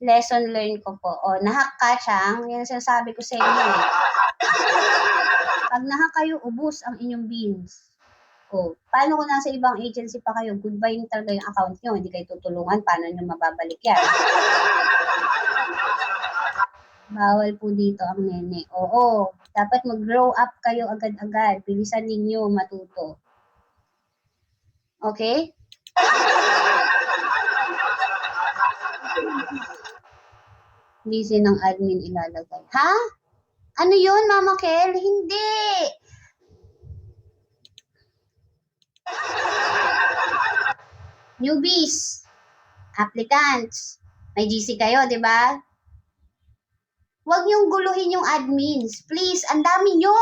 Lesson learned ko po. Nahack ka, Chang. Yan sinasabi ko sa inyo. Pag nahack kayo, ubus ang inyong beans. Paano kung nasa ibang agency pa kayo? Goodbye yung talaga yung account nyo. Hindi kayo tutulungan. Paano nyo mababalik yan? Bawal po dito ang nene. Oo. Dapat mag-grow up kayo agad-agad. Bilisan ninyo matuto. Okay? Busy ng admin ilalagay. Ha? Ano yun, Mama Kel? Hindi. Newbies, applicants, may GC kayo, di ba? Huwag niyong guluhin yung admins. Please, ang dami nyo.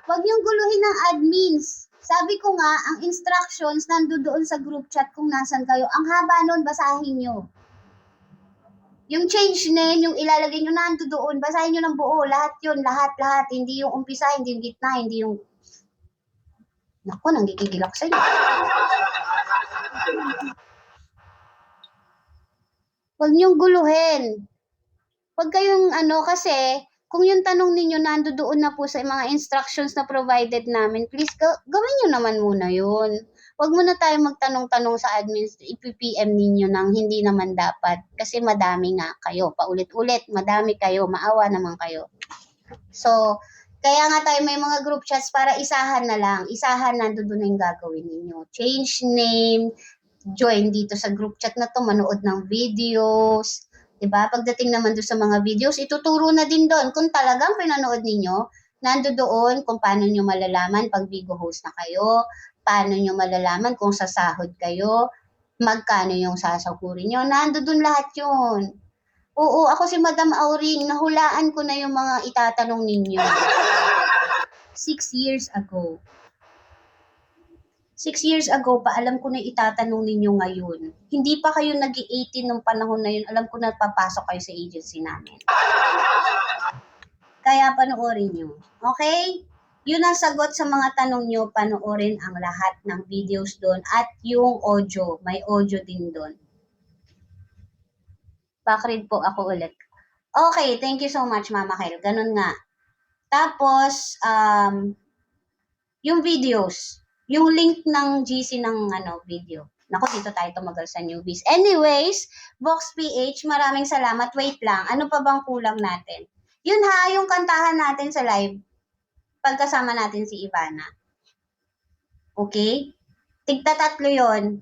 Huwag niyong guluhin ng admins. Sabi ko nga, ang instructions nandoon sa group chat kung nasan kayo. Ang haba nun, basahin nyo. Yung change name, yung ilalagay nyo nandoon, basahin nyo ng buo. Lahat yun, lahat. Hindi yung umpisa, hindi yung gitna, hindi yung... Naku, nanggigigil ako sa inyo. Huwag niyong guluhin. Huwag kayong kasi, kung yung tanong ninyo nandoon na po sa mga instructions na provided namin, please gawin nyo naman muna yun. Huwag muna tayo magtanong-tanong sa admins, ipipm ninyo nang hindi naman dapat. Kasi madami nga kayo, paulit-ulit, madami kayo, maawa naman kayo. So, kaya nga tayo may mga group chats para isahan na lang. Isahan nandoon na yung gagawin ninyo. Change name, join dito sa group chat na to, manood ng videos, diba? Pagdating naman doon sa mga videos, ituturo na din doon kung talagang pinanood ninyo, nandoon kung paano nyo malalaman pag Bigo host na kayo, paano nyo malalaman kung sasahod kayo, magkano yung sasahurin nyo, nandoon lahat yun. Oo, ako si Madam Auring, nahulaan ko na yung mga itatanong ninyo. 6 years ago. 6 years ago pa, alam ko na itatanong ninyo ngayon. Hindi pa kayo nag-18 nung panahon na yun. Alam ko na papasok kayo sa agency namin. Kaya panoorin nyo. Okay? Yun ang sagot sa mga tanong nyo. Panoorin ang lahat ng videos doon. At yung audio. May audio din doon. Backread po ako ulit. Okay, thank you so much, Mama Kyle. Ganun nga. Tapos, yung videos. Yung link ng GC ng video. Naku, dito tayo tumagal sa newbies. Anyways, Vox PH, maraming salamat. Wait lang, ano pa bang kulang natin? Yun yung kantahan natin sa live. Pagkasama natin si Ivana. Okay? Tigta-tatlo yun.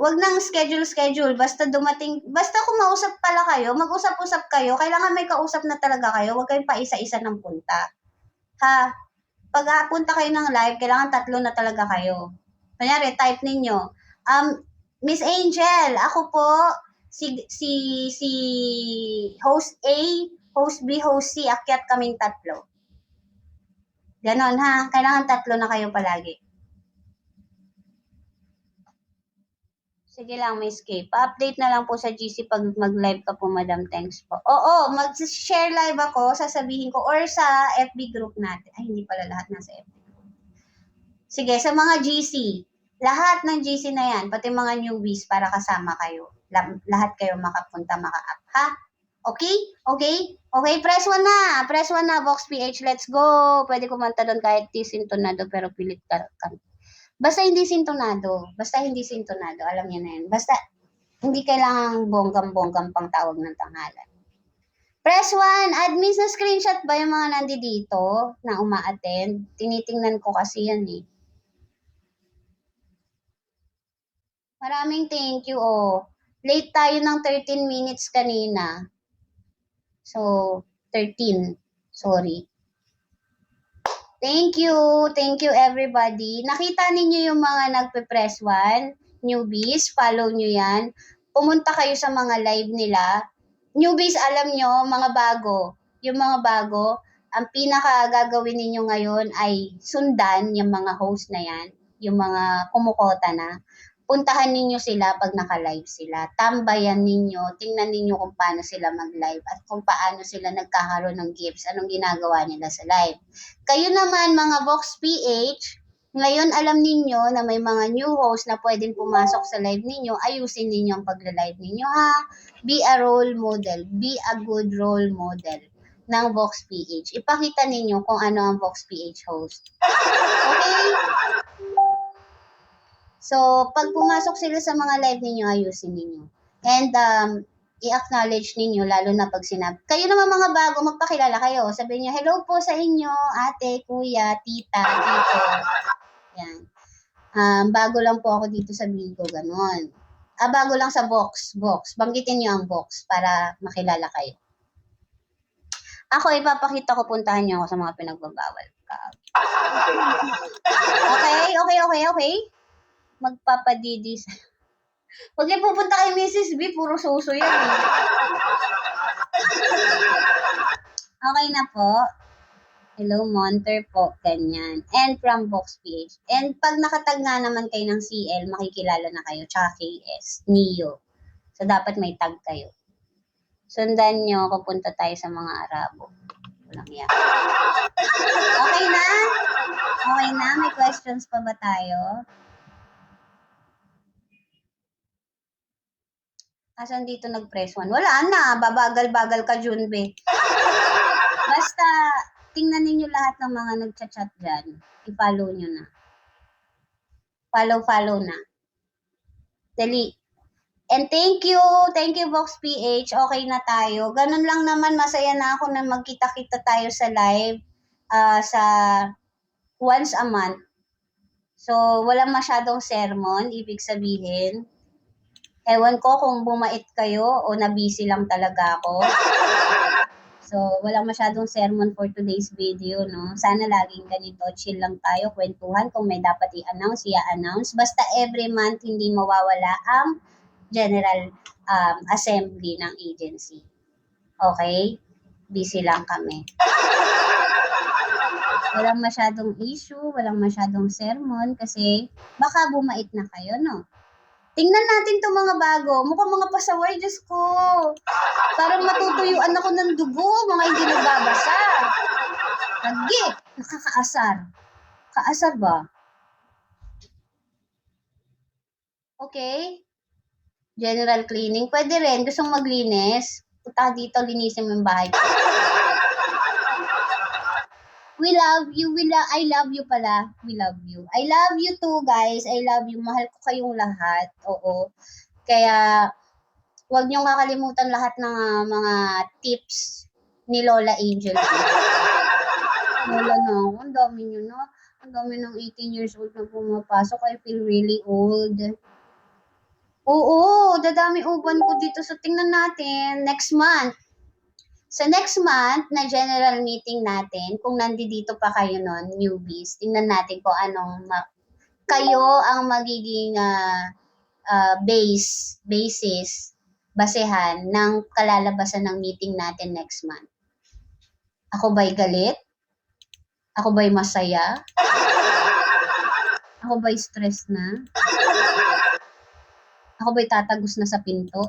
Huwag nang schedule. Basta dumating, basta kung mausap pala kayo, mag-usap-usap kayo. Kailangan may kausap na talaga kayo. Huwag kayong paisa-isa ng punta. Ha? Pag punta kayo ng live, kailangan 3 na talaga kayo. Kunyari, type ninyo, Miss Angel, ako po, si host A, host B, host C, akyat kaming 3. Ganon ha, kailangan 3 na kayo palagi. Sige lang, Miss K. Pa-update na lang po sa GC pag mag-live ka po, Madam. Thanks po. Oo, mag-share live ako, sasabihin ko, or sa FB group natin. Ay, hindi pala lahat nasa FB group. Sige, sa mga GC, lahat ng GC na yan, pati mga newbies para kasama kayo. Lahat kayo makapunta, maka-up. Ha? Okay? Press 1 na. Press 1 na, Vox PH. Let's go. Pwede kumanta doon kahit disintonado, pero pilit ka. Basta hindi sintonado. Alam niyo na yun. Basta hindi kailangang bonggam-bonggam pang tawag ng tanghalan. Press 1. Admins na screenshot ba yung mga nandito na uma-attend? Tinitingnan ko kasi yan eh. Maraming thank you Late tayo ng 13 minutes kanina. So, 13. Sorry. Thank you everybody. Nakita ninyo yung mga nagpe-press 1, newbies, follow nyo yan. Pumunta kayo sa mga live nila. Newbies, alam nyo, mga bago. Yung mga bago, ang pinaka gagawin ninyo ngayon ay sundan yung mga host na yan, yung mga kumukota na. Puntahan ninyo sila pag naka-live sila. Tambayan ninyo, tingnan ninyo kung paano sila mag-live at kung paano sila nagkakaroon ng gifts, anong ginagawa nila sa live. Kayo naman, mga Vox PH, ngayon alam ninyo na may mga new host na pwedeng pumasok sa live ninyo, ayusin ninyo ang pagla-live ninyo ha. Be a role model, be a good role model ng Vox PH. Ipakita ninyo kung ano ang Vox PH host. Okay? So, pag pumasok sila sa mga live ninyo, ayusin ninyo. And, i-acknowledge ninyo, lalo na pag sinabi. Kayo naman mga bago, magpakilala kayo. Sabihin nyo, hello po sa inyo, ate, kuya, tita, tito. Yan. Bago lang po ako dito sa Bigo, ganon. Bago lang sa box. Banggitin niyo ang box para makilala kayo. Ako, ipapakita ko, puntahan niyo ako sa mga pinagbabawal. Okay. Magpapadidis. Huwag niyo pupunta kay Mrs. B, puro suso yan eh. Okay na po. Hello, Monter po. Ganyan. And from Box PH. And pag nakatag nga naman kayo ng CL, makikilala na kayo. Tsaka KS. Neo. So, dapat may tag kayo. Sundan nyo, pupunta tayo sa mga Arabo. Walang yan. Okay na? Okay na? May questions pa ba tayo? Asan dito nag-press 1? Wala na. Babagal-bagal ka, Junbe. Basta, tingnan ninyo lahat ng mga nagchat-chat dyan. I-follow nyo na. Follow na. Dali. And thank you Box PH. Okay na tayo. Ganun lang naman, masaya na ako na magkita-kita tayo sa live sa once a month. So, walang masyadong sermon, ibig sabihin. Ewan ko kung bumait kayo o na-busy lang talaga ako. So, walang masyadong sermon for today's video, no? Sana laging ganito, chill lang tayo, kwentuhan. Kung may dapat i-announce, i-announce. Basta every month, hindi mawawala ang general assembly ng agency. Okay? Busy lang kami. Walang masyadong issue, walang masyadong sermon kasi baka bumait na kayo, no? Tingnan natin itong mga bago. Mukhang mga pasaway, Diyos ko. Parang matutuyuan ako ng dugo, mga hindi nagbabasa. Lagi, nakakaasar. Kaasar ba? Okay. General cleaning. Pwede rin. Gustong maglinis. Punta dito, linisin mo yung bahay ko. We love you. I love you pala. We love you. I love you too, guys. I love you. Mahal ko kayong lahat. Oo. Kaya, huwag niyong kakalimutan lahat ng mga tips ni Lola Angel. Lola na ako. Ang dami niyo na. Ang dami ng 18 years old na pumapasok. I feel really old. Oo, dadami uban ko dito. So, tingnan natin. Next month. Sa next month na general meeting natin, kung nandito pa kayo nun, newbies, tingnan natin kung anong kayo ang magiging basehan ng kalalabasan ng meeting natin next month. Ako ba'y galit? Ako ba'y masaya? Ako ba'y stress na? Ako ba'y tatagos na sa pinto?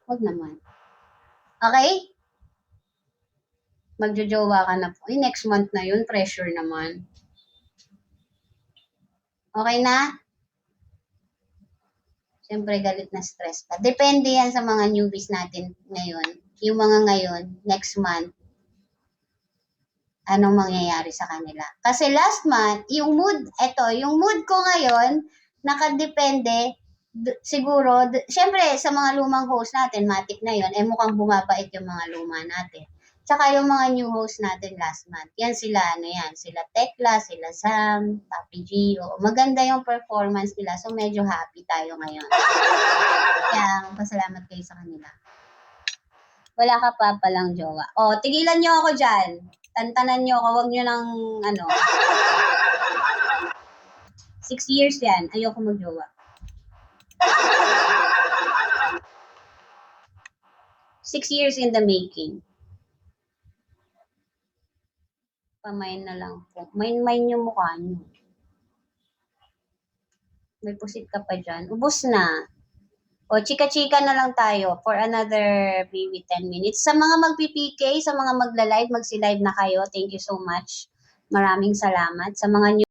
Huwag naman. Okay? Magjojowa ka na po. Next month na yun. Pressure naman. Okay na? Siyempre, galit na stress pa. Depende yan sa mga newbies natin ngayon. Yung mga ngayon, next month, anong mangyayari sa kanila. Kasi last month, yung mood ko ngayon, nakadepende, siguro, siyempre, sa mga lumang host natin, matik na yon, mukhang bumabait yung mga luma natin. Tsaka yung mga new host natin last month, yan sila, sila Tekla, sila Sam, Papi Gio, maganda yung performance nila, so medyo happy tayo ngayon. Kaya, pasalamat kayo sa kanila. Wala ka pa palang jowa. Tigilan nyo ako dyan. Tantanan nyo ako, wag nyo nang, 6 years yan, ayoko magjowa. 6 years in the making. Pamain na lang po. Main yung mukha nyo. May pusit ka pa dyan. Ubus na. Chika-chika na lang tayo for another maybe 10 minutes. Sa mga magpi-PK, sa mga magla-live, magsi-live na kayo. Thank you so much. Maraming salamat. Sa mga